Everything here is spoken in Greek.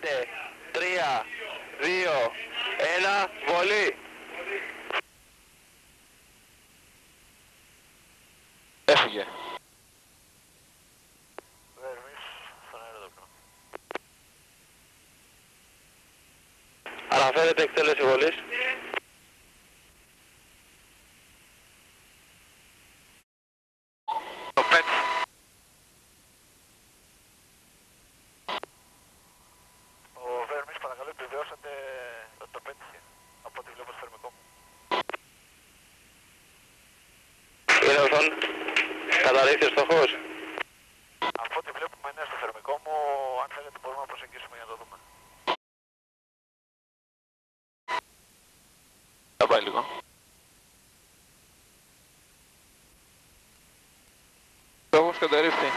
5, 3, 2, 1, βολή. Έφυγε. Βέρμης, στον αεροδρόμιο. Αναφέρεται εκτέλεση βολής. Το πέτυχε. Ο Βέρμης, παρακαλώ επιβεβαιώσατε ότι το πέτυχε, από ό,τι βλέπω στο θερμικό μου. Είναι ορθόν. Καταρρίφθη ο στόχος. Από ό,τι βλέπουμε είναι στο θερμικό μου, αν θέλετε μπορούμε να προσεγγίσουμε για να το δούμε. Θα πάει λίγο. Στόχος καταρρίφθη.